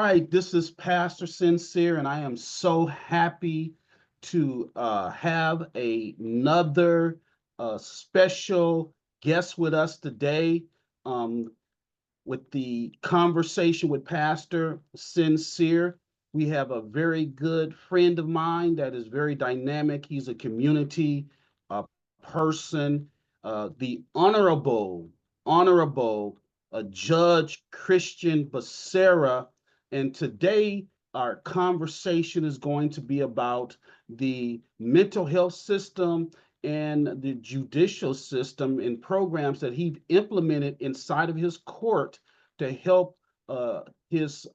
right, this is Pastor Sincere, and I am so happy to have another special guest with us today um, with the conversation with Pastor Sincere. We have a very good friend of mine that is very dynamic. He's a community person, the Honorable Judge Christian Becerra. And today, our conversation is going to be about the mental health system and the judicial system and programs that he implemented inside of his court to help his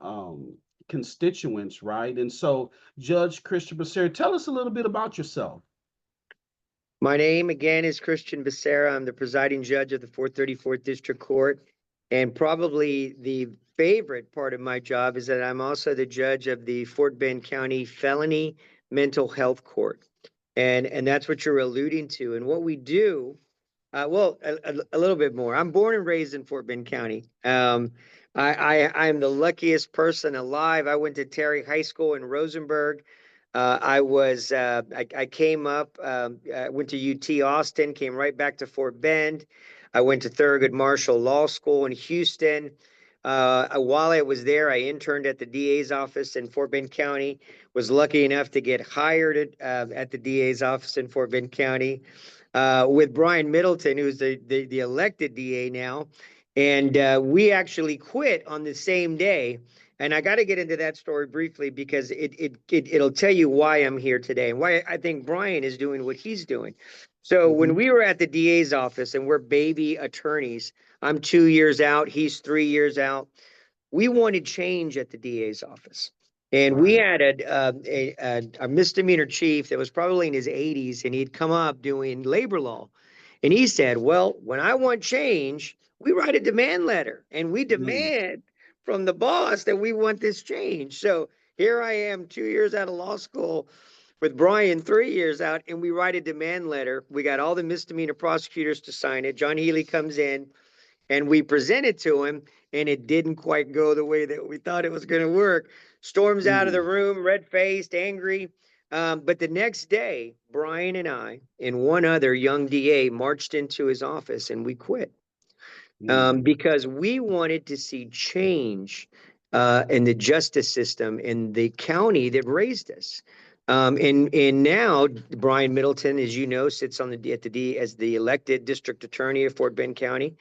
constituents, right? And so, Judge Christian Becerra, tell us a little bit about yourself. My name again is Christian Becerra. I'm the presiding judge of the 434th District Court. And probably the favorite part of my job is that I'm also the judge of the Fort Bend County Felony Mental Health Court. And that's what you're alluding to. And what we do, a little bit more. I'm born and raised in Fort Bend County. I'm the luckiest person alive. I went to Terry High School in Rosenberg. I came up, went to UT Austin, came right back to Fort Bend. I went to Thurgood Marshall Law School in Houston. While I was there, I interned at the DA's office in Fort Bend County, was lucky enough to get hired at the DA's office in Fort Bend County with Brian Middleton, who's the elected DA now. And we actually quit on the same day. And I got to get into that story briefly because it'll tell you why I'm here today and why I think Brian is doing what he's doing. So when we were at the DA's office and we're baby attorneys, I'm 2 years out, he's 3 years out. We wanted change at the DA's office. And we had a misdemeanor chief that was probably in his 80s, and he'd come up doing labor law. And he said, well, when I want change, we write a demand letter and we demand from the boss that we want this change. So here I am 2 years out of law school with Brian 3 years out, and we write a demand letter. We got all the misdemeanor prosecutors to sign it. John Healy comes in and we present it to him, and it didn't quite go the way that we thought it was going to work. Storms out of the room, red-faced, angry. But the next day, Brian and I and one other young DA marched into his office and we quit. Because we wanted to see change in the justice system in the county that raised us. And now Brian Middleton, as you know, sits on as the elected district attorney of Fort Bend County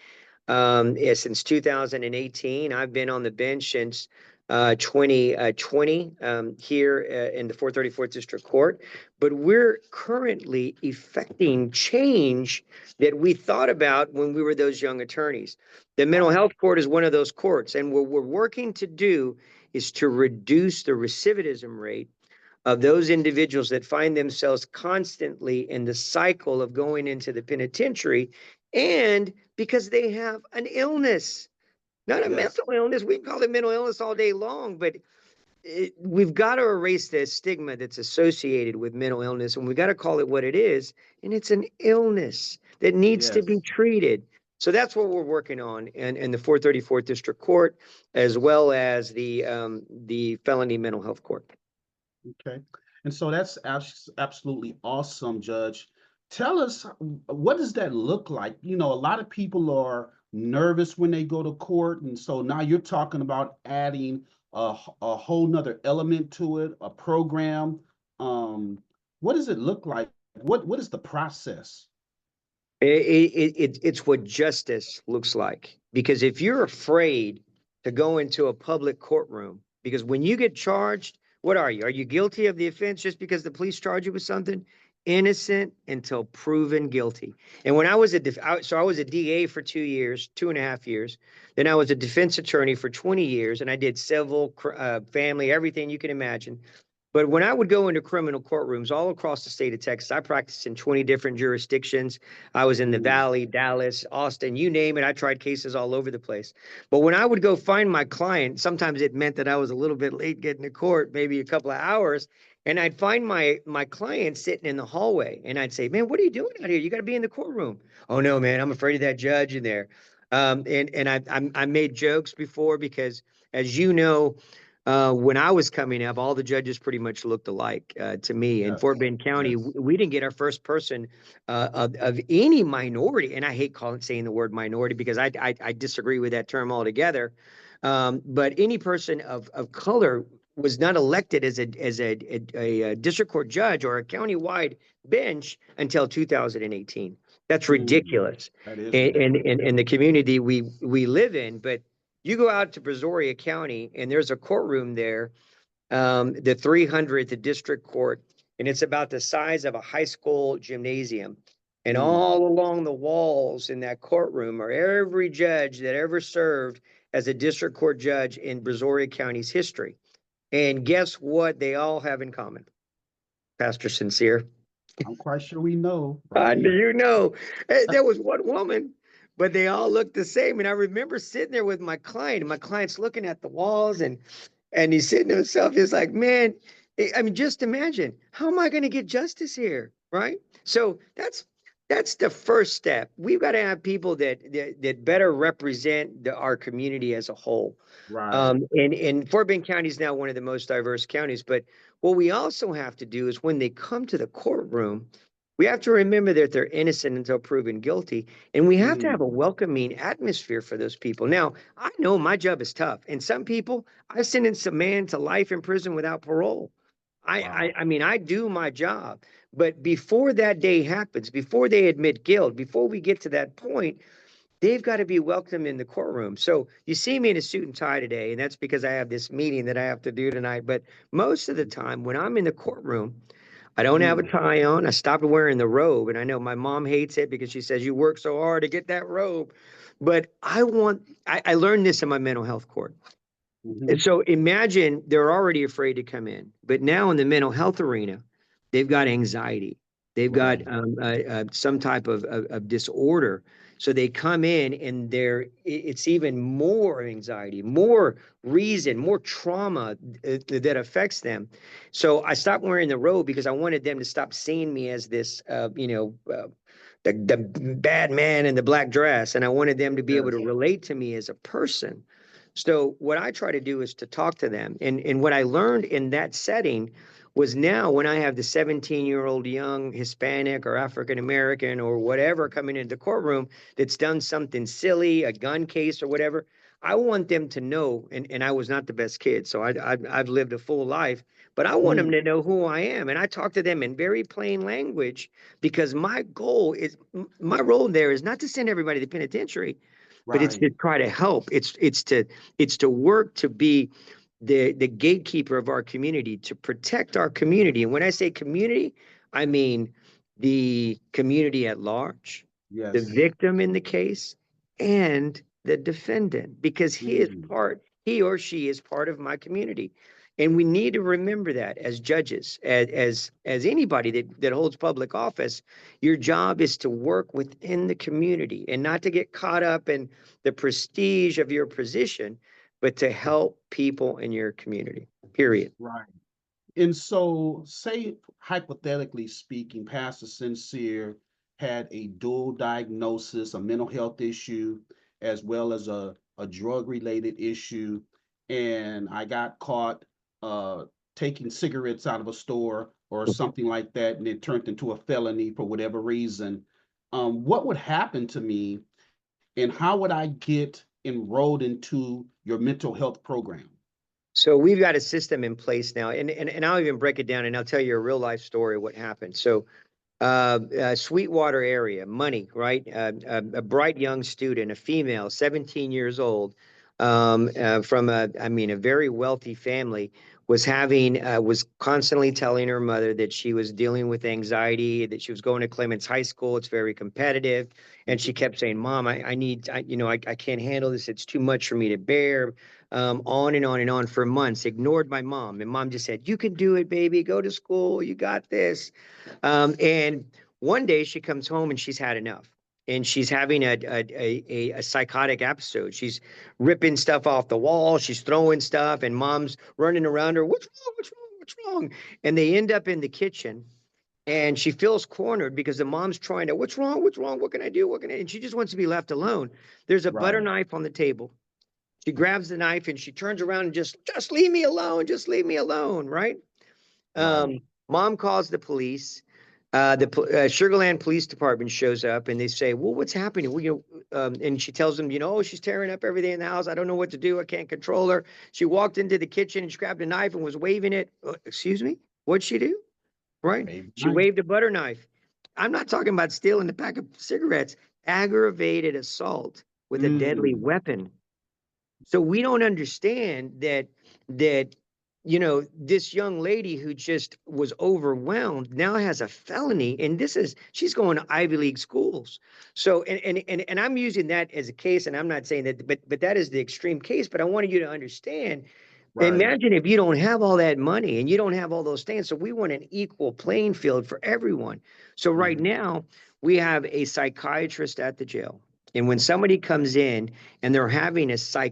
since 2018. I've been on the bench since 2020 here in the 434th District Court, but we're currently effecting change that we thought about when we were those young attorneys. The mental health court is one of those courts, and what we're working to do is to reduce the recidivism rate of those individuals that find themselves constantly in the cycle of going into the penitentiary, and because they have an illness. Not a mental illness. We call it mental illness all day long, but we've got to erase the stigma that's associated with mental illness, and we've got to call it what it is, and it's an illness that needs to be treated. So that's what we're working on in the 434th District Court, as well as the Felony Mental Health Court. Okay. And so that's absolutely awesome, Judge. Tell us, what does that look like? You know, a lot of people are nervous when they go to court. And so now you're talking about adding a whole nother element to it, a program. What does it look like? What is the process? It's what justice looks like. Because if you're afraid to go into a public courtroom, because when you get charged, what are you? Are you guilty of the offense just because the police charge you with something? Innocent until proven guilty. And when I was I was a DA for 2 years, 2.5 years. Then I was a defense attorney for 20 years, and I did civil, family, everything you can imagine. But when I would go into criminal courtrooms all across the state of Texas, I practiced in 20 different jurisdictions. I was in the Valley, Dallas, Austin, you name it. I tried cases all over the place. But when I would go find my client, sometimes it meant that I was a little bit late getting to court, maybe a couple of hours. And I'd find my client sitting in the hallway, and I'd say, man, what are you doing out here? You got to be in the courtroom. Oh, no, man, I'm afraid of that judge in there. And I made jokes before because, as you know, When I was coming up, all the judges pretty much looked alike to me. In Fort Yes. Bend County, Yes. we didn't get our first person of any minority, and I hate saying the word minority because I disagree with that term altogether. But any person of color was not elected as a district court judge or a county-wide bench until 2018. That's Mm, ridiculous that is ridiculous. in the community we live in. But you go out to Brazoria County and there's a courtroom there, the 300th District Court, and it's about the size of a high school gymnasium. And Mm, all along the walls in that courtroom are every judge that ever served as a district court judge in Brazoria County's history. And guess what they all have in common? Pastor Sincere. I'm quite sure we know right I do here. you know? There was one woman, but they all looked the same. And I remember sitting there with my client, and my client's looking at the walls, and he's sitting to himself. He's like, man, I mean, just imagine, how am I going to get justice here? Right. So that's the first step. We've got to have people that better represent our community as a whole. Right. And Fort Bend County is now one of the most diverse counties. But what we also have to do is when they come to the courtroom, we have to remember that they're innocent until proven guilty. And we have to have a Mm, welcoming atmosphere for those people. Now, I know my job is tough. And some people, I've sentenced a man to life in prison without parole. wow. I mean, I do my job. But before that day happens, before they admit guilt, before we get to that point, they've got to be welcome in the courtroom. So you see me in a suit and tie today, and that's because I have this meeting that I have to do tonight. But most of the time, when I'm in the courtroom, I don't have a Mm, tie on. I stopped wearing the robe, and I know my mom hates it because she says you work so hard to get that robe. But I learned this in my mental health court. And mhm. so imagine they're already afraid to come in, but now in the mental health arena, they've got anxiety, they've got Right. some type of disorder. So they come in and it's even more anxiety, more reason, more trauma that affects them. So I stopped wearing the robe because I wanted them to stop seeing me as this, the bad man in the black dress, and I wanted them to be able to Yes. relate to me as a person. So what I try to do is to talk to them. And what I learned in that setting was now when I have the 17-year-old young Hispanic or African American or whatever coming into the courtroom that's done something silly, a gun case or whatever, I want them to know, and I was not the best kid, so I've lived a full life, but I want them Mm, to know who I am. And I talk to them in very plain language because my goal is, my role there is not to send everybody to the penitentiary, but it's right. to try to help. It's to work to be the gatekeeper of our community, to protect our community. And when I say community, I mean the community at large, the Yes. victim in the case, and the defendant, because Mm, he or she is part of my community. And we need to remember that as judges, as anybody that holds public office, your job is to work within the community and not to get caught up in the prestige of your position, but to help people in your community, period. right. And so, say hypothetically speaking, Pastor Sincere had a dual diagnosis, a mental health issue, as well as a drug related issue, and I got caught uh, taking cigarettes out of a store or something like that, and it turned into a felony for whatever reason. What would happen to me, and how would I get enrolled into your mental health program? So we've got a system in place now, and I'll even break it down and I'll tell you a real life story of what happened. So Sweetwater area, money, right? A bright young student, a female, 17 years old, from a very wealthy family, was constantly telling her mother that she was dealing with anxiety, that she was going to Clements High School. It's very competitive. And she kept saying, Mom, I need, I can't handle this. It's too much for me to bear. On and on and on for months, ignored my mom. And mom just said, you can do it, baby. Go to school. You got this. And one day she comes home and she's had enough. And she's having a psychotic episode. She's ripping stuff off the wall. She's throwing stuff, and mom's running around her. What's wrong? What's wrong? What's wrong? And they end up in the kitchen, and she feels cornered because the mom's trying to, what's wrong? What's wrong? What can I do? What can I? And she just wants to be left alone. There's a butter Right. knife on the table. She grabs the knife and she turns around and just leave me alone. Just leave me alone. Right. Right. Mom calls the police. Sugar Land Police Department shows up and they say, "Well, what's happening?" And she tells them, "Oh, she's tearing up everything in the house. I don't know what to do. I can't control her. She walked into the kitchen and she grabbed a knife and was waving it." Excuse me? What'd she do? Right? Baby She knife. waved a butter knife. I'm not talking about stealing a pack of cigarettes. Aggravated assault with a deadly Mm, weapon. So we don't understand that this young lady who just was overwhelmed now has a felony, and she's going to Ivy League schools. So and I'm using that as a case, and I'm not saying that, but that is the extreme case. But I wanted you to understand. right. Imagine if you don't have all that money and you don't have all those things. So we want an equal playing field for everyone. So right Mhm. now we have a psychiatrist at the jail. And when somebody comes in and they're having some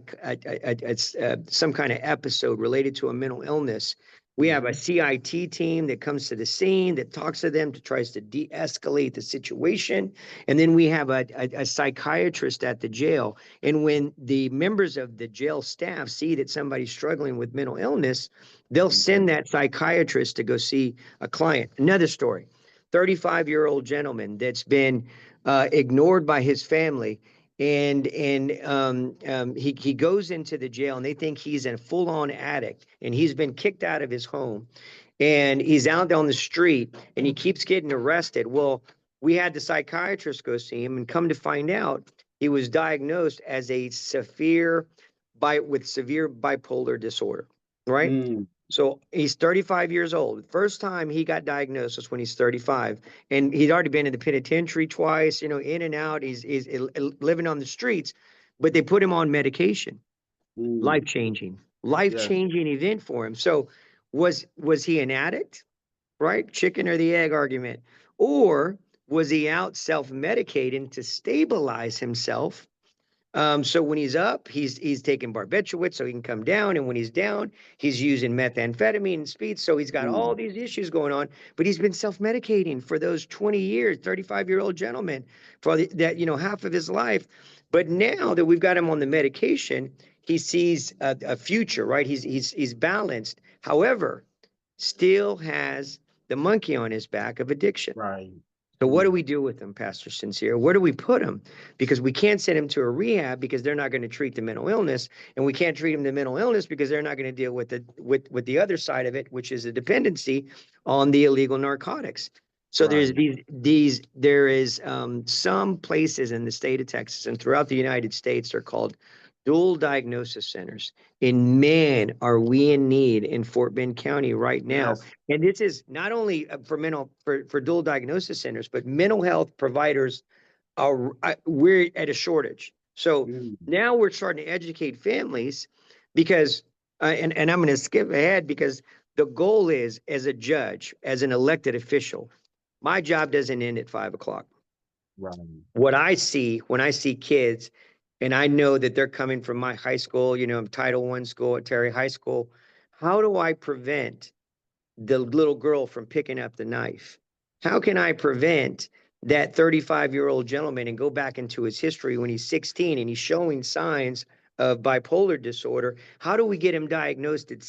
kind of episode related to a mental illness, we have a Mhm. CIT team that comes to the scene, that talks to them, to tries to de-escalate the situation. And then we have a psychiatrist at the jail. And when the members of the jail staff see that somebody's struggling with mental illness, they'll Mhm. send that psychiatrist to go see a client. Another story, 35-year-old gentleman that's been ignored by his family. He goes into the jail and they think he's a full-on addict and he's been kicked out of his home and he's out on the street and he keeps getting arrested. Well, we had the psychiatrist go see him and come to find out he was diagnosed as with severe bipolar disorder, right? Mm, So he's 35 years old. First time he got diagnosed was when he's 35. And he'd already been in the penitentiary twice, in and out. He's living on the streets, but they put him on medication. mm. Life-changing, Yes. life-changing event for him. So was he an addict, right? Chicken or the egg argument. Or was he out self-medicating to stabilize himself, so when he's up, he's taking barbiturates so he can come down, and when he's down, he's using methamphetamine and speed. So he's got all Mm, these issues going on, but he's been self-medicating for those 20 years, 35-year-old gentleman for that, half of his life. But now that we've got him on the medication, he sees a future, right? He's balanced. However, still has the monkey on his back of addiction. right. So what do Mm, we do with them, Pastor Sincere? Where do we put them? Because we can't send him to a rehab because they're not going to treat the mental illness, and we can't treat him the mental illness because they're not going to deal with the other side of it, which is a dependency on the illegal narcotics. So there's right. some places in the state of Texas and throughout the United States are called dual diagnosis centers. And man, are we in need in Fort Bend County right now. Yes. And this is not only for dual diagnosis centers, but mental health providers we're at a shortage. So Mm, now we're starting to educate families because, and I'm going to skip ahead because the goal is, as a judge, as an elected official, my job doesn't end at 5 o'clock. right. What I see when I see kids, and I know that they're coming from my high school, Title I school at Terry High School, how do I prevent the little girl from picking up the knife? How can I prevent that 35-year-old gentleman and go back into his history when he's 16 and he's showing signs of bipolar disorder? How do we get him diagnosed at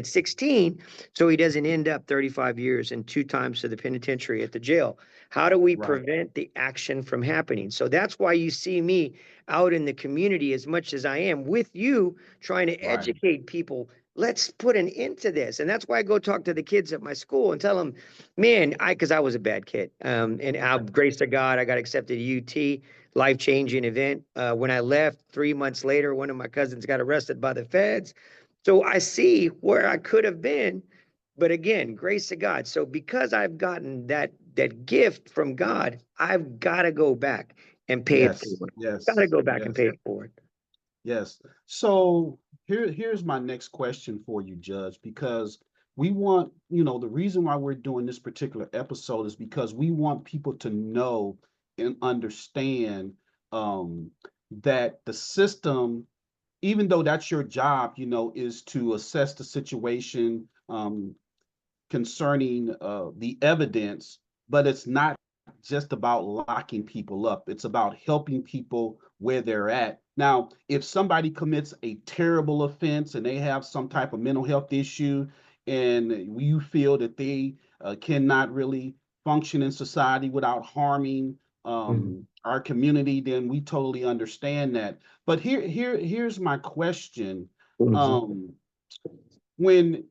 16 so he doesn't end up 35 years and 2 times to the penitentiary at the jail? How do we Right. prevent the action from happening? So that's why you see me out in the community as much as I am with you, trying to Right. educate people. Let's put an end to this. And that's why I go talk to the kids at my school and tell them, man, because I was a bad kid. And grace to God, I got accepted to UT, life-changing event. When I left 3 months later, one of my cousins got arrested by the feds. So I see where I could have been. But again, grace to God. So because I've gotten that gift from God, I've got to go back and pay it Yes. forward. Got to Yes. go back and Yes. pay it forward. Yes. So here's my next question for you, Judge, because we want, the reason why we're doing this particular episode is because we want people to know and understand that the system, even though that's your job, is to assess the situation concerning the evidence, but it's not just about locking people up. It's about helping people where they're at. Now, if somebody commits a terrible offense and they have some type of mental health issue, and you feel that they cannot really function in society without harming Mhm. our community, then we totally understand that. But here's my question. Mhm. Um, when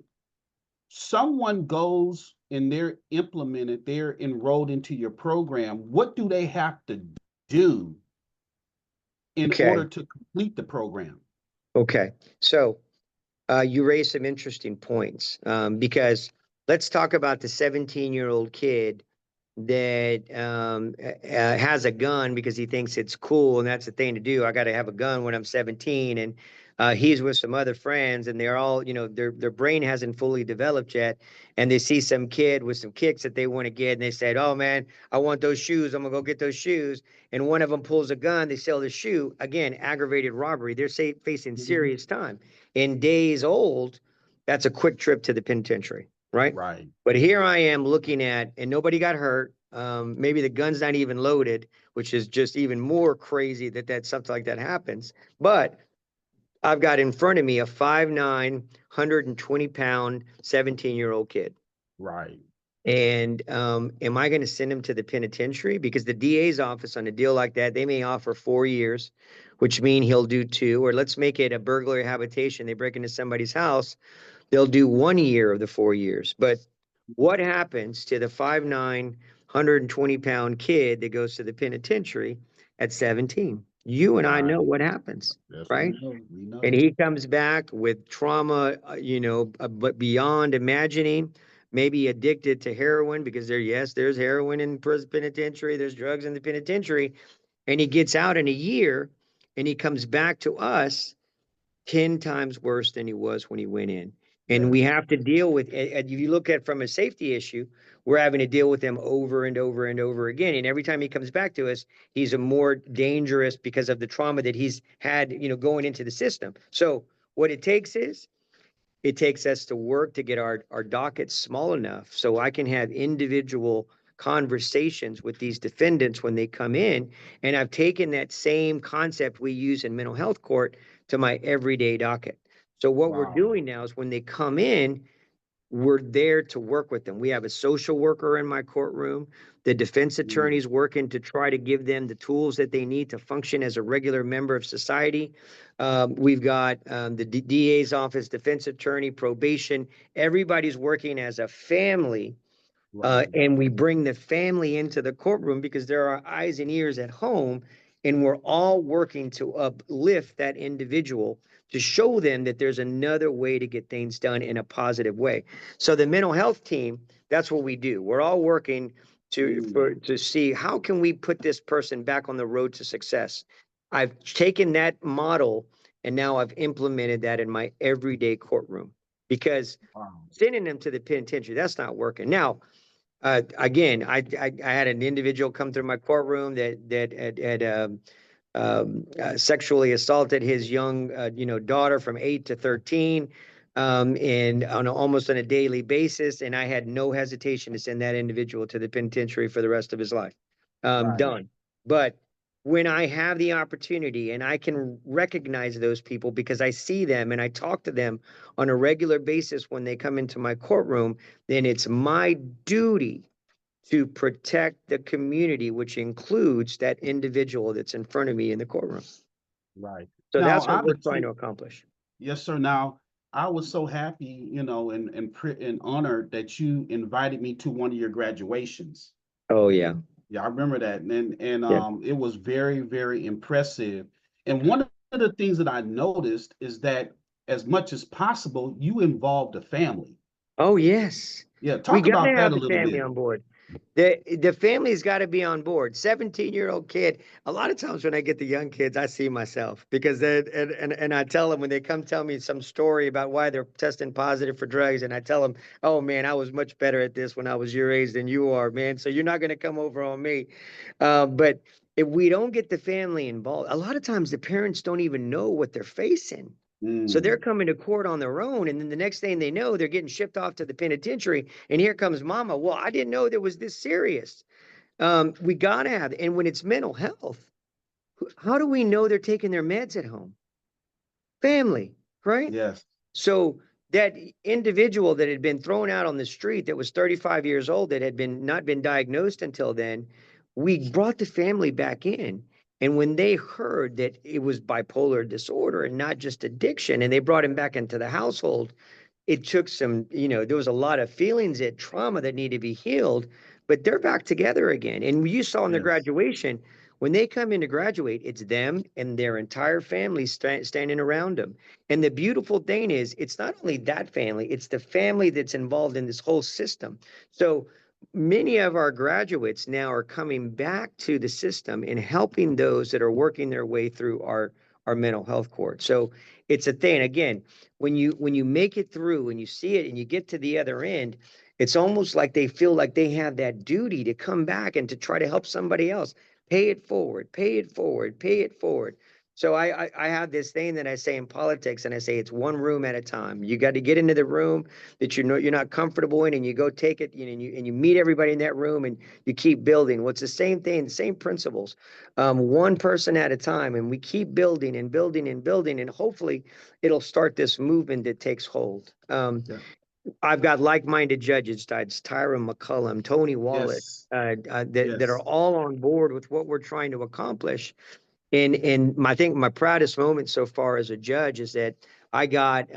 someone goes and they're enrolled into your program, what do they have to do in order Okay. to complete the program? Okay. So you raised some interesting points because let's talk about the 17-year-old kid that has a gun because he thinks it's cool and that's the thing to do. I got to have a gun when I'm 17, and he's with some other friends, and they're all, their brain hasn't fully developed yet, and they see some kid with some kicks that they want to get, and they said, "Oh man, I want those shoes. I'm gonna go get those shoes." And one of them pulls a gun. They sell the shoe. Again, aggravated robbery. They're facing Mhm. serious time. In days old, that's a quick trip to the penitentiary, right? Right. But here I am looking at, and nobody got hurt. Maybe the gun's not even loaded, which is just even more crazy that something like that happens. But I've got in front of me a 5'9", 120-pound, 17-year-old kid. Right. And am I going to send him to the penitentiary? Because the DA's office on a deal like that, they may offer 4 years, which mean he'll do 2. Or let's make it a burglary habitation. They break into somebody's house, they'll do 1 year of the 4 years. But what happens to the 5'9", 120-pound kid that goes to the penitentiary at 17? You and I know Right. what happens, Yes, we right? know. We And know. he comes back with trauma, but beyond imagining, maybe addicted to heroin because yes, there's heroin in prison penitentiary, there's drugs in the penitentiary, and he gets out in a year, and he comes back to us 10 times worse than he was when he went in. And we Yes. have to deal with, and if you look at from a safety issue, we're having to deal with him over and over and over again. And every time he comes back to us, he's a more dangerous because of the trauma that he's had, going into the system. So what it takes us to work to get our docket small enough so I can have individual conversations with these defendants when they come in. And I've taken that same concept we use in mental health court to my everyday docket. So what we're Wow. doing now is when they come in, we're there to work with them. We have a social worker in my courtroom, the defense Mm. attorneys working to try to give them the tools that they need to function as a regular member of society. We've got the DA's office, defense attorney, probation. Everybody's working as a family, Right. and we bring the family into the courtroom because there are eyes and ears at home, and we're all working to uplift that individual to show them that there's another way to get things done in a positive way. So the mental health team, that's what we do. We're all working Mm. to see how can we put this person back on the road to success. I've taken that model and now I've implemented that in my everyday courtroom because Wow. sending them to the penitentiary, that's not working. Now, again, I had an individual come through my courtroom that had sexually assaulted his young daughter from 8 to 13, and almost on a daily basis, and I had no hesitation to send that individual to the penitentiary for the rest of his life. Right. Done. But when I have the opportunity and I can recognize those people because I see them and I talk to them on a regular basis when they come into my courtroom, then it's my duty to protect the community, which includes that individual that's in front of me in the courtroom. Right. So Now, that's what out we're of trying two, to accomplish. yes, sir. Now, I was so happy, and honored that you invited me to one of your graduations. Oh yeah, Yeah, I remember that, and yeah. it was very, very impressive. And one of the things that I noticed is that as much as possible, you involved the family. Oh yes. Yeah, We talk got to about that have a the little family bit. on board. The family's got to be on board. 17-year-old kid. A lot of times when I get the young kids, I see myself because they and I tell them when they come tell me some story about why they're testing positive for drugs, and I tell them, "Oh man, I was much better at this when I was your age than you are, man. So you're not going to come over on me." But if we don't get the family involved, a lot of times the parents don't even know what they're facing. So they're Mm, coming to court on their own, and then the next thing they know, they're getting shipped off to the penitentiary. And here comes mama. Well, I didn't know there was this serious. We gotta have, and when it's mental health, how do we know they're taking their meds at home? Family, right? Yes. So that individual that had been thrown out on the street that was 35 years old that had been not been diagnosed until then, we brought the family back in. And when they heard that it was bipolar disorder and not just addiction, and they brought him back into the household, it took some, there was a lot of feelings and trauma that need to be healed, but they're back together again. And you saw in the Yes. graduation, when they come in to graduate, it's them and their entire family standing around them. And the beautiful thing is, it's not only that family, it's the family that's involved in this whole system. So many of our graduates now are coming back to the system and helping those that are working their way through our mental health court. So it's a thing. Again, when you make it through and you see it and you get to the other end, it's almost like they feel like they have that duty to come back and to try to help somebody else. Pay it forward, pay it forward, pay it forward. So I have this thing that I say in politics, and I say it's one room at a time. You got to get into the room that you're not comfortable in, and you go take it, and you meet everybody in that room, and you keep building. Well, it's the same thing, the same principles, one person at a time, and we keep building and building and building, and hopefully it'll start this movement that takes hold. Yeah. I've got like-minded judges, it's Tyra McCullum, Tony Wallet, Yes. that are Yes. all on board with what we're trying to accomplish. And I think my proudest moment so far as a judge is that I got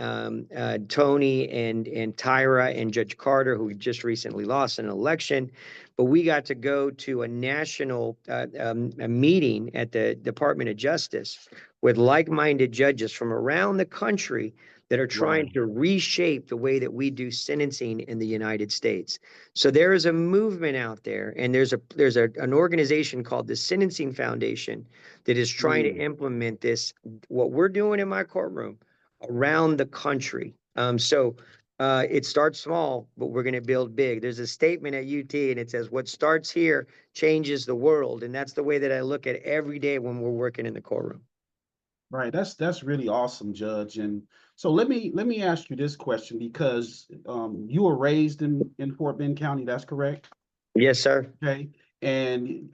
Tony and Tyra and Judge Carter, who just recently lost an election, but we got to go to a national a meeting at the Department of Justice with like-minded judges from around the country that are trying Right. to reshape the way that we do sentencing in the United States. So there is a movement out there, and an organization called the Sentencing Foundation that is trying to Mm. implement this, what we're doing in my courtroom, around the country. It starts small, but we're going to build big. There's a statement at UT, and it says, "What starts here changes the world." And that's the way that I look at every day when we're working in the courtroom. Right. That's really awesome, Judge. And so let me ask you this question because you were raised in Fort Bend County, that's correct? Yes, sir. Okay. And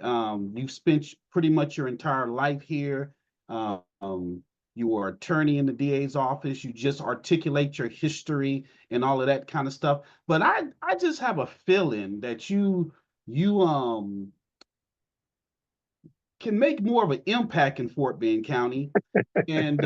you've spent pretty much your entire life here. Um, you were attorney in the DA's office. You just articulate your history and all of that kind of stuff. But I just have a feeling that you can make more of an impact in Fort Bend County. And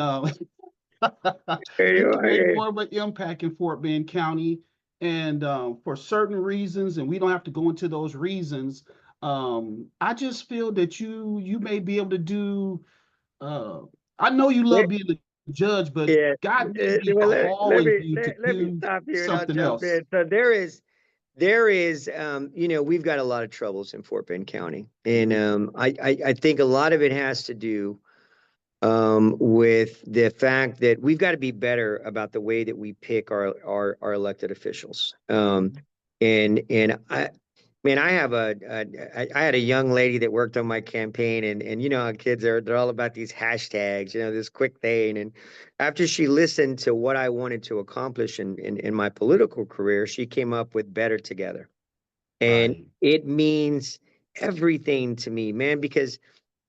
There you you can make are. more of an impact in Fort Bend County. And for certain reasons, and we don't have to go into those reasons, I just feel that you may be able to do. Uh, I know you Yeah. love being a judge, but Yeah. God may be Well, calling you to let me do stop you and I'll something jump else. in. So there is, we've got a lot of troubles in Fort Bend County. And Mhm. I think a lot of it has to do with the fact that we've got to be better about the way that we pick our elected officials. Mhm. And man, I had a young lady that worked on my campaign, and how kids are, they're all about these hashtags, this quick thing. And after she listened to what I wanted to accomplish in my political career, she came up with Better Together. And Right. it means everything to me, man, because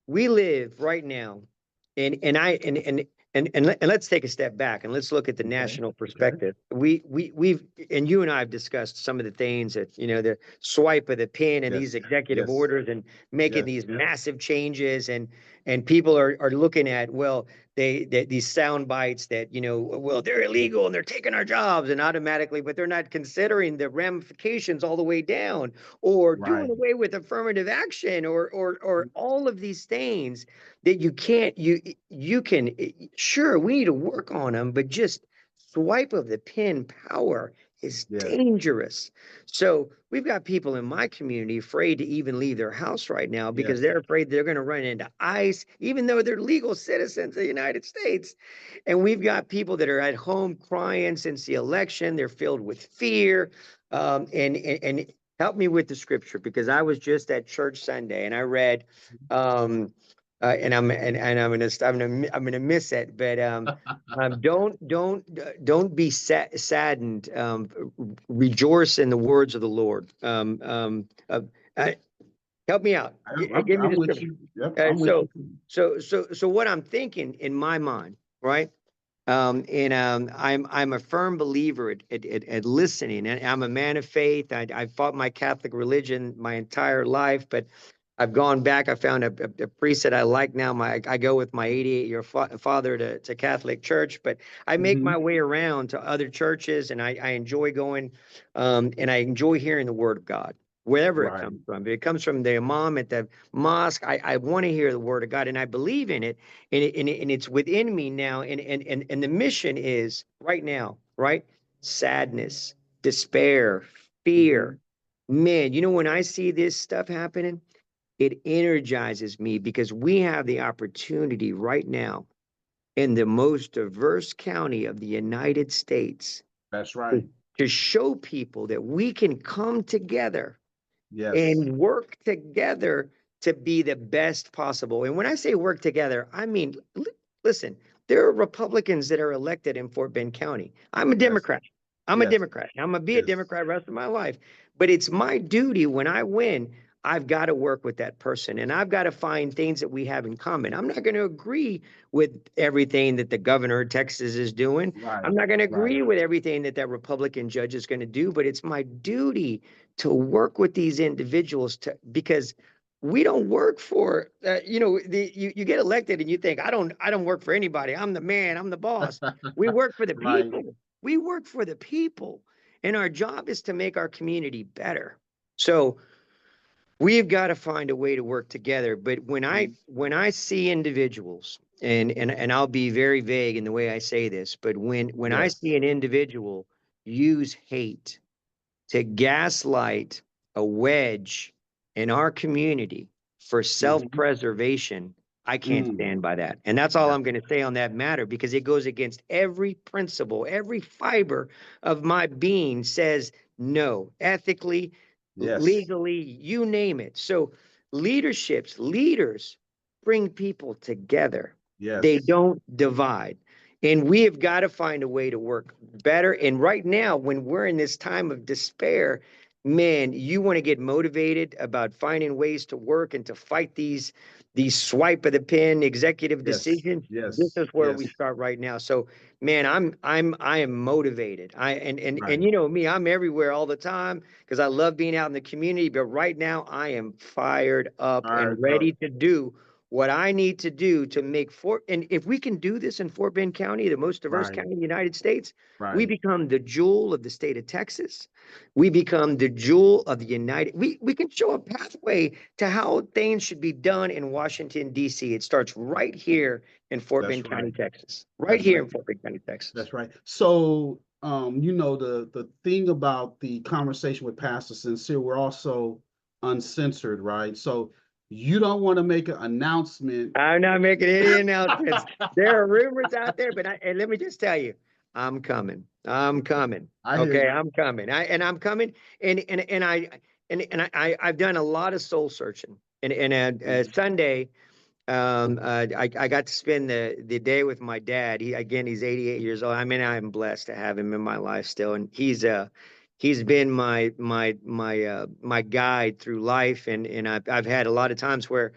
we live right now, and let's take a step back and let's look at the Okay. national Okay. perspective. We've and you and I have discussed some of the things that, the swipe of the pen and these Yes. executive Yes. orders and making Yes. these massive changes, and people are looking at, well, these sound bites that, well, they're illegal and they're taking our jobs, and automatically, but they're not considering the ramifications all the way down, or doing Right. away with affirmative action, or all of these things that you can, sure, we need to work on them, but just swipe of the pen power is Yes. dangerous. So we've got people in my community afraid to even leave their house right now because Yes. they're afraid they're going to run into ICE, even though they're legal citizens of the United States. And we've got people that are at home crying since the election. They're filled with fear. And help me with the scripture, because I was just at church Sunday and I read, and I'm gonna miss it, but don't be saddened. Rejoice in the words of the Lord. Uh, Help me out. Give me I'm the with scripture. you. Yep, Uh, I'm with so, you. so what I'm thinking in my mind, right? And I'm a firm believer at listening, and I'm a man of faith. I fought my Catholic religion my entire life, but I've gone back. I found a priest that I like now. I go with my 88-year father to Catholic church, but I make Hmm. my way around to other churches, and I enjoy going, and I enjoy hearing the word of God, wherever it Right. comes from. If it comes from the imam at the mosque, I want to hear the word of God, and I believe in it, and it's within me now. And the mission is right now, right? Sadness, despair, Hmm. fear. Man, when I see this stuff happening, it energizes me because we have the opportunity right now in the most diverse county of the United States That's to, right. to show people that we can come together Yes. and work together to be the best possible. And when I say work together, I mean, listen, there are Republicans that are elected in Fort Bend County. I'm a Yes. Democrat. I'm a Yes. Democrat. I'm going to be a Yes. Democrat the rest of my life. But it's my duty when I win. I've got to work with that person and I've got to find things that we have in common. I'm not going to agree with everything that the governor of Texas is doing. I'm Right. not going to Right. agree with everything that Republican judge is going to do, but it's my duty to work with these individuals because we don't work for you get elected and you think I don't work for anybody. I'm the man, I'm the boss. We work for the Right. people. We work for the people. And our job is to make our community better. So we've got to find a way to work together. But Mhm. when I see individuals, and I'll be very vague in the way I say this, but when I Yes. see an individual use hate to gaslight a wedge in our community for Hmm. self-preservation, I can't Mm. stand by that. And that's all Yes. I'm going to say on that matter because it goes against every principle, every fiber of my being says no, ethically, Yes. legally, you name it. So leaders bring people together. They Yes. don't divide. And we have got to find a way to work better. And right now, when we're in this time of despair, man, you want to get motivated about finding ways to work and to fight these swipe of the pen executive Yes. decisions. This Yes. is where Yes. we start right now. So, man, I am motivated. And Right. you know me, I'm everywhere all the time because I love being out in the community. But right now, I am fired up All and right. ready to do what I need to do to make and if we can do this in Fort Bend County, the most diverse Right. county in the United States, we Right. become the jewel of the state of Texas. We become the jewel of the United. We can show a pathway to how things should be done in Washington, D.C. It starts right here in Fort That's Bend County, right. Texas. Right That's here right. in Fort Bend County, Texas. That's right. So, the thing about the conversation with Pastor Sincere, we're also uncensored, right? So you don't want to make an announcement. I'm not making any announcements. There are rumors out there, but and let me just tell you, I'm coming. I'm Okay. coming. I hear Okay, you. I'm coming. I'm coming. I've done a lot of soul searching. And Mhm. Sunday, I got to spend the day with my dad. He's 88 years old. I mean, I'm blessed to have him in my life still, and he's been my guide through life, and I've had a lot of times where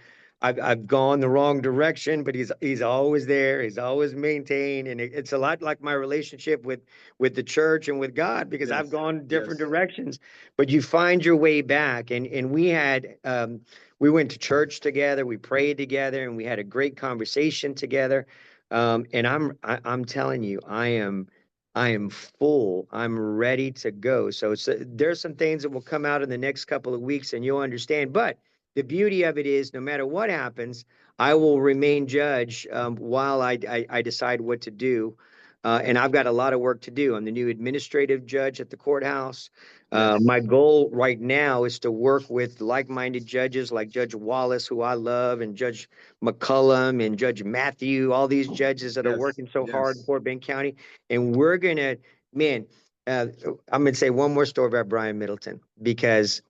I've gone the wrong direction, but he's always there. He's always maintained, and it's a lot like my relationship with the church and with God because I've Yes. gone different Yes. directions, but you find your way back, and we went to church together, we prayed together, and we had a great conversation together. And I'm telling you, I am full. I'm ready to go. So there's some things that will come out in the next couple of weeks, and you'll understand. But the beauty of it is, no matter what happens, I will remain judge while I decide what to do. And I've got a lot of work to do. I'm the new administrative judge at the courthouse. Yes. My goal right now is to work with like-minded judges like Judge Wallace, who I love, and Judge McCullum and Judge Matthew, all these judges that are Yes. working so hard in Yes. Fort Bend County. And we're gonna, man, uh, I'm gonna say one more story about Brian Middleton because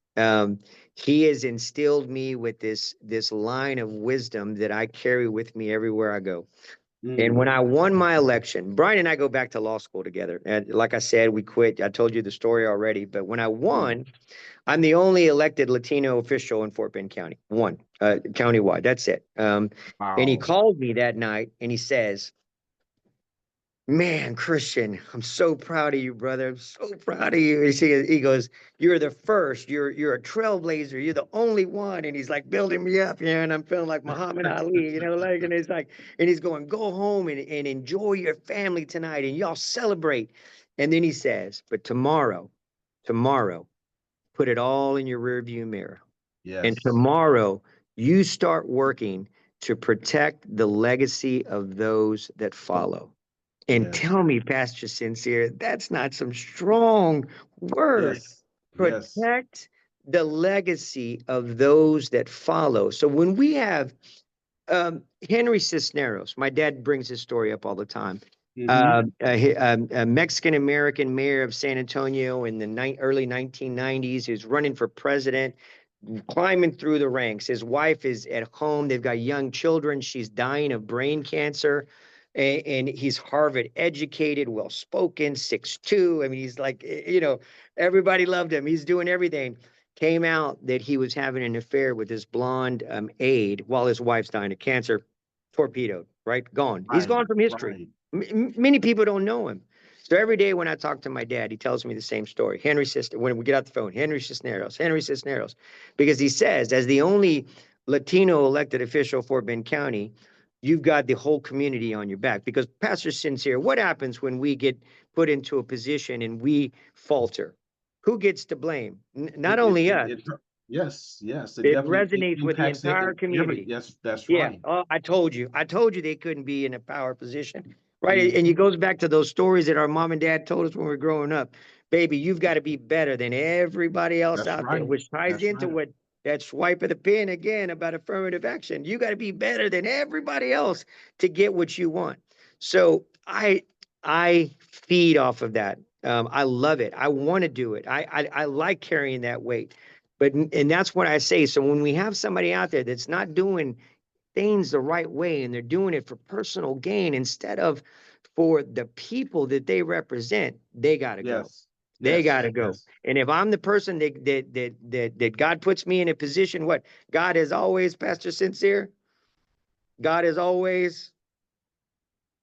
he has instilled me with this line of wisdom that I carry with me everywhere I go. And when Mm. I won my election, Brian and I go back to law school together. And like I said, we quit. I told you the story already. But when I won, I'm the only elected Latino official in Fort Bend County. One, countywide. That's it. And he Wow. called me that night and he says, "Man, Christian, I'm so proud of you, brother. I'm so proud of you." He goes, "You're the first. You're a trailblazer. You're the only one." And he's like building me up, and I'm feeling like Muhammad Ali, like, and it's like, and he's going, "Go home and enjoy your family tonight, and y'all celebrate." And then he says, "But tomorrow, put it all in your rearview mirror. And Yes. tomorrow, you start working to protect the legacy of those that follow." And Yes. tell me, Pastor Sincere, that's not some strong word. Yes. Yes. Protect the legacy of those that follow. So when we have Henry Cisneros, my dad brings his story up all the time. Mm-hmm. A Mexican American mayor of San Antonio in the early 1990s, who's running for president, climbing through the ranks. His wife is at home. They've got young children. She's dying of brain cancer. And he's Harvard educated, well spoken, 6'2". I mean, he's like, everybody loved him. He's doing everything. Came out that he was having an affair with this blonde aide while his wife's dying of cancer. Torpedoed, right? Gone. He's Right. gone from history. Right. Many people don't know him. So every day when I talk to my dad, he tells me the same story. When we get out the phone, Henry Cisneros, because he says, as the only Latino elected official for Bend County, you've got the whole community on your back. Because Pastor Sincere, what happens when we get put into a position and we falter? Who gets to blame? Not only us, Yes. Yes. It it definitely resonates with the impacts entire every. community. Yes. That's Yeah. right. Oh, I told you. I told you they couldn't be in a power position. Right. And it Mhm. goes back to those stories that our mom and dad told us when we were growing up. Baby, you've got to be better than everybody else That's out there, right. which ties That's into right. what that swipe of the pen again about affirmative action. You got to be better than everybody else to get what you want. So I feed off of that. I love it. I want to do it. I like carrying that weight. But and that's what I say. So when we have somebody out there that's not doing things the right way and they're doing it for personal gain instead of for the people that they represent, they got to go. Yes. They got Yes. to go. Yes. And if I'm the person that God puts me in a position, what God is always, Pastor Sincere, God is always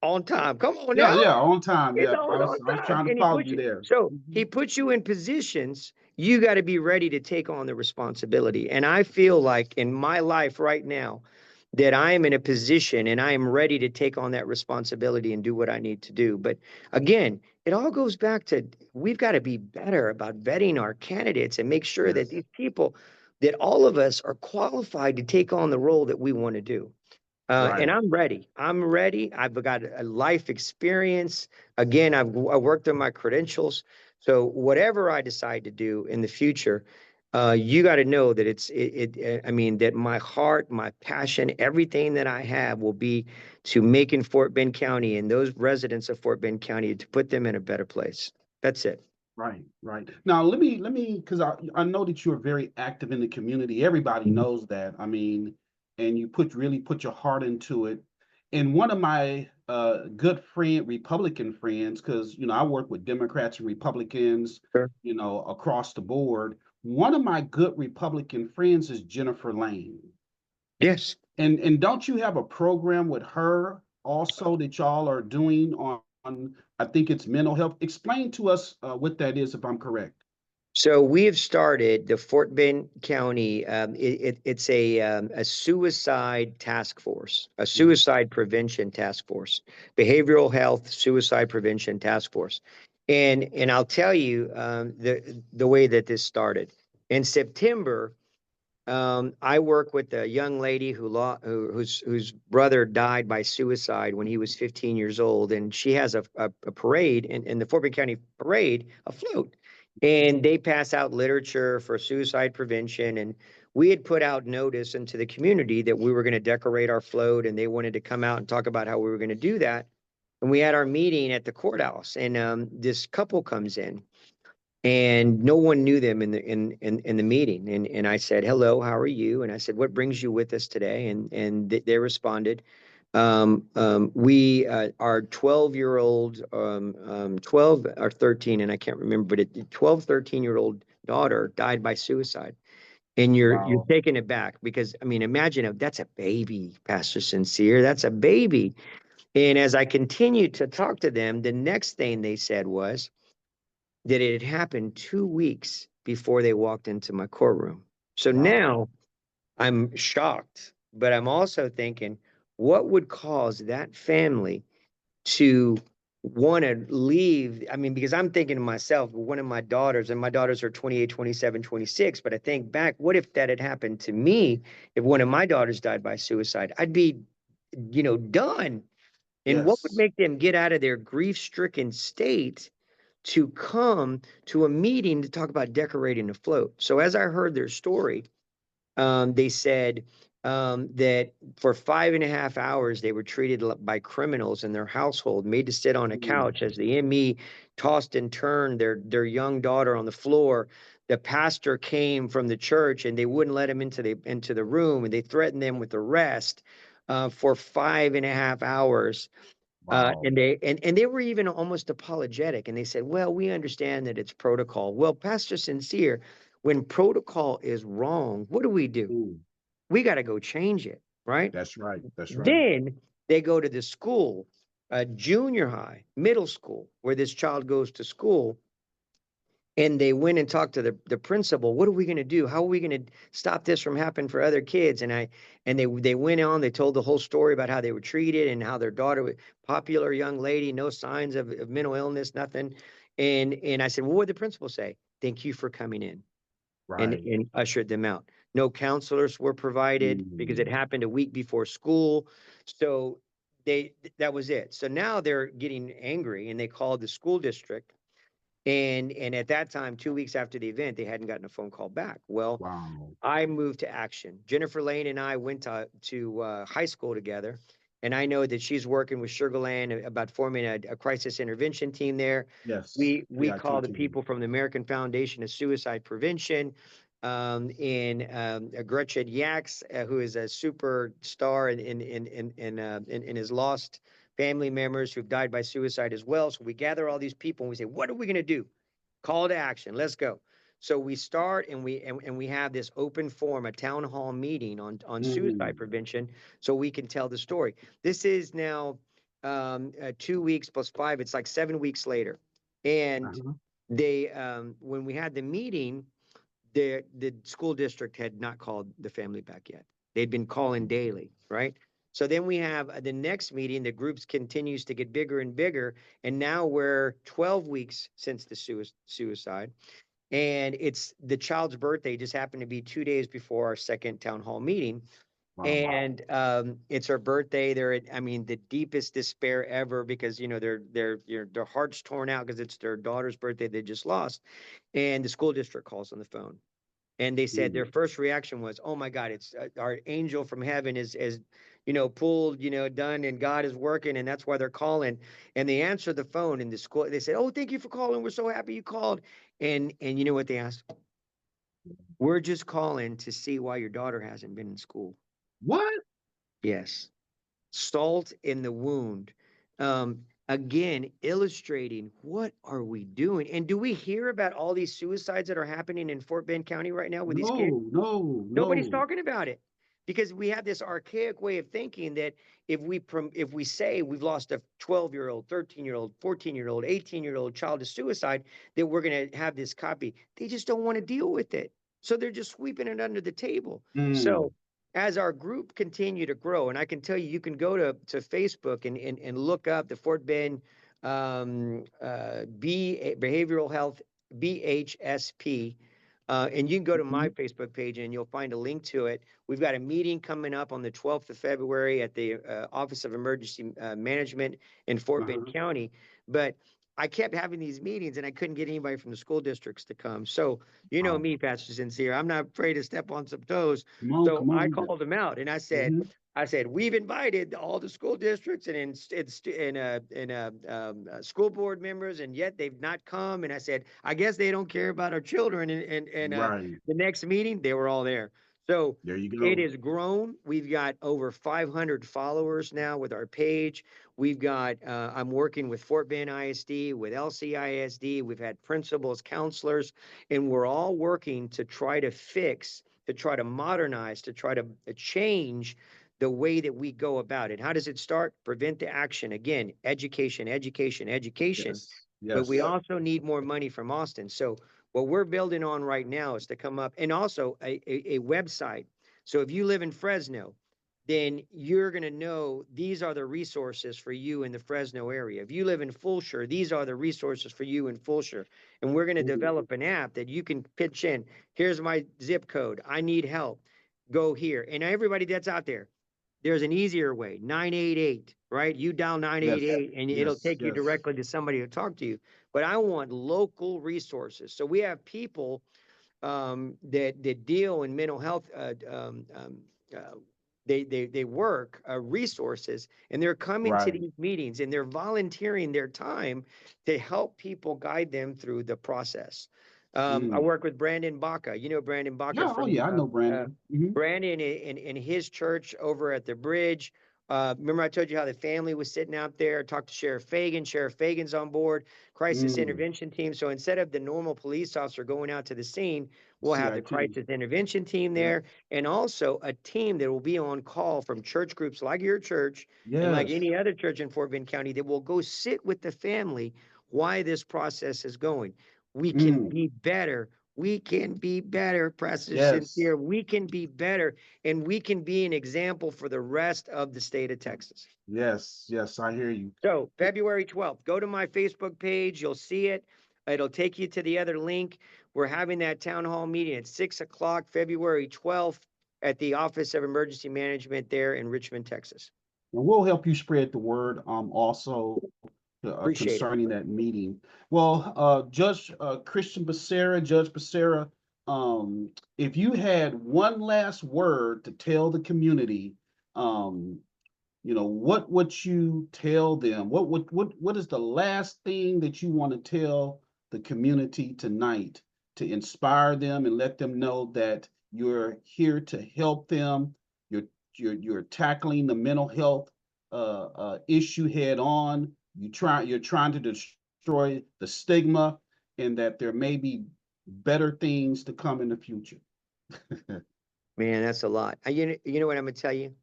on time. Come on Yeah. now. Yeah. On time. It's Yeah. always on I was time. trying to And he follow puts you you. there. So he Mhm. puts you in positions. You got to be ready to take on the responsibility. And I feel like in my life right now that I am in a position and I am ready to take on that responsibility and do what I need to do. But again, it all goes back to we've got to be better about vetting our candidates and make sure that Yes. these people, that all of us are qualified to take on the role that we want to do. And Right. I'm ready. I'm ready. I've got a life experience. Again, I worked on my credentials. So whatever I decide to do in the future, you got to know that I mean, that my heart, my passion, everything that I have will be to making Fort Bend County and those residents of Fort Bend County to put them in a better place. That's it. Right, right. Now let me, because I know that you're very active in the community. Everybody knows that. I mean, and you really put your heart into it. And one of my good Republican friends, because I work with Democrats and Republicans, Sure. across the board. One of my good Republican friends is Jennifer Lane. Yes. And don't you have a program with her also that y'all are doing on I think it's mental health? Explain to us what that is, if I'm correct. So we have started the Fort Bend County. It's a suicide task force, a Mhm. suicide prevention task force, behavioral health suicide prevention task force. And I'll tell you the way that this started. In September, I work with a young lady whose brother died by suicide when he was 15 years old, and she has a parade in the Fort Bend County parade, a float, and they pass out literature for suicide prevention. And we had put out notice into the community that we were going to decorate our float, and they wanted to come out and talk about how we were going to do that. And we had our meeting at the courthouse, and this couple comes in and no one knew them in the meeting. And I said, "Hello, how are you?" And I said, "What brings you with us today?" And they responded, We our 12-year-old 12 or 13, and I can't remember, but a 12, 13-year-old daughter died by suicide. And you're Wow. taken aback because I mean, imagine that's a baby, Pastor Sincere. That's a baby. And as I continued to talk to them, the next thing they said was that it had happened 2 weeks before they walked into my courtroom. So Wow. now I'm shocked, but I'm also thinking, what would cause that family to want to leave? I mean, because I'm thinking to myself, one of my daughters, and my daughters are 28, 27, 26, but I think back, what if that had happened to me? If one of my daughters died by suicide, I'd be, done. And what would Yes. make them get out of their grief-stricken state to come to a meeting to talk about decorating a float? So as I heard their story, they said that for 5.5 hours they were treated by criminals in their household, made to sit on a Mm. couch as the ME tossed and turned their young daughter on the floor. The pastor came from the church and they wouldn't let him into the room, and they threatened them with arrest for 5.5 hours. Wow. And they were even almost apologetic, and they said, "Well, we understand that it's protocol." Well, Pastor Sincere, when protocol is wrong, what do? Mm. We got to go change it, right? That's right. That's right. Then they go to the school, junior high, middle school, where this child goes to school, and they went and talked to the principal. What are we going to do? How are we going to stop this from happening for other kids? And they went on. They told the whole story about how they were treated and how their daughter was popular young lady, no signs of mental illness, nothing. And I said, well, what did the principal say? Thank you for coming in, and Right. and ushered them out. No counselors were provided because it Mm. happened a week before school. So that was it. So now they're getting angry and they called the school district, and at that time, 2 weeks after the event, they hadn't gotten a phone call back. Well, Wow. I moved to action. Jennifer Lane and I went to high school together, and I know that she's working with Sugar Land about forming a crisis intervention team there. Yes. We call the PITT. people from the American Foundation of Suicide Prevention, and Gretchen Yax, who is a superstar in his lost family members who've died by suicide as well. So we gather all these people and we say, what are we going to do? Call to action. Let's go. So we start and we have this open forum, a town hall meeting on suicide Mm. prevention, so we can tell the story. This is now 2 weeks plus five. It's like 7 weeks later, and Uh-huh. they when we had the meeting, the school district had not called the family back yet. They'd been calling daily, right? So then we have the next meeting. The groups continues to get bigger and bigger, and now we're 12 weeks since the suicide, and it's the child's birthday. Just happened to be 2 days before our second town hall meeting, Wow. and it's her birthday. They're at, I mean, the deepest despair ever because their hearts torn out because it's their daughter's birthday they just lost, and the school district calls on the phone. And they said their Mm. first reaction was, "Oh my God, it's our angel from heaven is pulled, done, and God is working, and that's why they're calling." And they answered the phone in the school. They said, "Oh, thank you for calling. We're so happy you called." And you know what they asked? "We're just calling to see why your daughter hasn't been in school." What? Yes. Salt in the wound. Again, illustrating what are we doing? And do we hear about all these suicides that are happening in Fort Bend County right now with these kids? No, no, Nobody's no. talking about it because we have this archaic way of thinking that if we say we've lost a 12-year-old, 13-year-old, 14-year-old, 18-year-old child to suicide, that we're going to have this copy. They just don't want to deal with it. So they're just sweeping it under the table. Mm. So as our group continue to grow, and I can tell you, you can go to Facebook and look up the Fort Bend Behavioral Health BHSP, and you can go to my Mhm. Facebook page and you'll find a link to it. We've got a meeting coming up on the 12th of February at the Office of Emergency Management in Fort Bend Uh-huh. County. But I kept having these meetings and I couldn't get anybody from the school districts to come. So, you know Wow. me, Pastor Sincere, I'm not afraid to step on some toes. So Come on, I you got. called them out and Mhm. I said, we've invited all the school districts and school board members, and yet they've not come. And I said, I guess they don't care about our children. And Right. the next meeting, they were all there. So There you it go. has grown. We've got over 500 followers now with our page. We've got, I'm working with Fort Bend ISD, with LCISD. We've had principals, counselors, and we're all working to try to fix, to try to modernize, to try to change the way that we go about it. How does it start? Prevent the action. Again, education, education, education. Yes. But we Yes. also need more money from Austin. So what we're building on right now is to come up, and also a website. So if you live in Fresno, then you're going to know these are the resources for you in the Fresno area. If you live in Fulshire, these are the resources for you in Fulshire. And we're going to develop an app that you can pitch in. Here's my zip code. I need help. Go here. And everybody that's out there, there's an easier way, 988, right? You dial Yes. 988 and it'll Yes. take you Yes. directly to somebody to talk to you. But I want local resources. So we have people that deal in mental health. Uh, they work resources, and they're coming to Right. these meetings and they're volunteering their time to help people, guide them through the process. I Mm. work with Brandon Baca. You know Brandon Baca Yeah. Oh, from yeah. I know Brandon. Hmm. Brandon and his church over at the bridge. Remember I told you how the family was sitting out there, talked to Sheriff Fagan. Sheriff Fagan's on board, crisis Mm. intervention team. So instead of the normal police officer going out to the scene, we'll have the CIT. crisis intervention team Yeah. there, and also a team that will be on call from church groups like your church and like Yes. any other church in Fort Bend County that will go sit with the family why this process is going. We can Mm. be better. We can be better, Pastor Yes. Sincere. We can be better, and we can be an example for the rest of the state of Texas. Yes. Yes. I hear you. So, February 12th, go to my Facebook page. You'll see it. It'll take you to the other link. We're having that town hall meeting at 6 o'clock, February 12th, at the Office of Emergency Management there in Richmond, Texas. And we'll help you spread the word also Appreciate it. concerning that meeting. Well, Judge Christian Becerra, Judge Becerra, if you had one last word to tell the community, um, what would you tell them? What is the last thing that you want to tell the community tonight to inspire them and let them know that you're here to help them? You're you're tackling the mental health issue head on. You're trying to destroy the stigma, and that there may be better things to come in the future. Man, that's a lot. You know what I'm gonna tell you?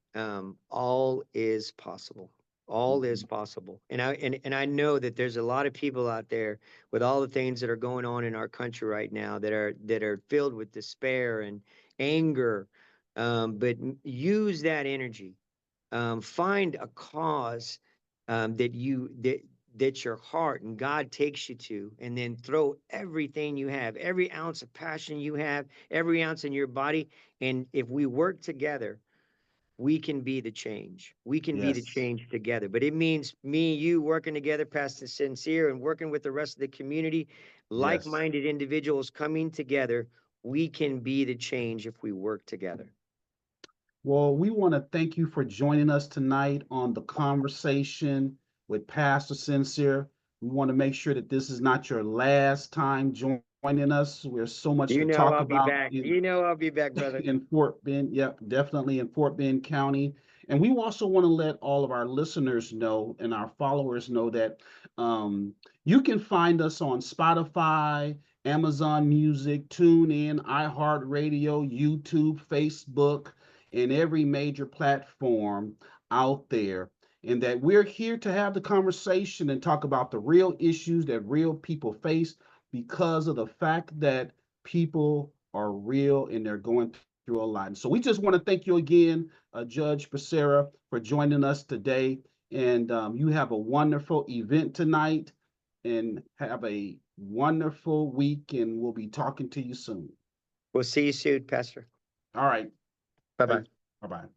All is possible. All is possible. And I know that there's a lot of people out there with all the things that are going on in our country right now that are filled with despair and anger. But use that energy. Find a cause that your heart and God takes you to, and then throw everything you have, every ounce of passion you have, every ounce in your body. And if we work together, we can be the change. We can be the Yes, change together. But it means me and you working together, Pastor Sincere, and working with the rest of the community, yes. like-minded individuals coming together. We can be the change if we work together. Well, we want to thank you for joining us tonight on the conversation with Pastor Sincere. We want to make sure that this is not your last time joining us. There's so much You to know talk I'll be about back. in You know I'll be back, brother. in Fort Bend. Yep, definitely in Fort Bend County. And we also want to let all of our listeners know and our followers know that um, you can find us on Spotify, Amazon Music, TuneIn, iHeartRadio, YouTube, Facebook, and every major platform out there. And that we're here to have the conversation and talk about the real issues that real people face because of the fact that people are real and they're going through a lot. And so we just want to thank you again, Judge Becerra, for joining us today. And you have a wonderful event tonight and have a wonderful week. And we'll be talking to you soon. We'll see you soon, Pastor. All right. Bye bye. Thank you. Bye bye.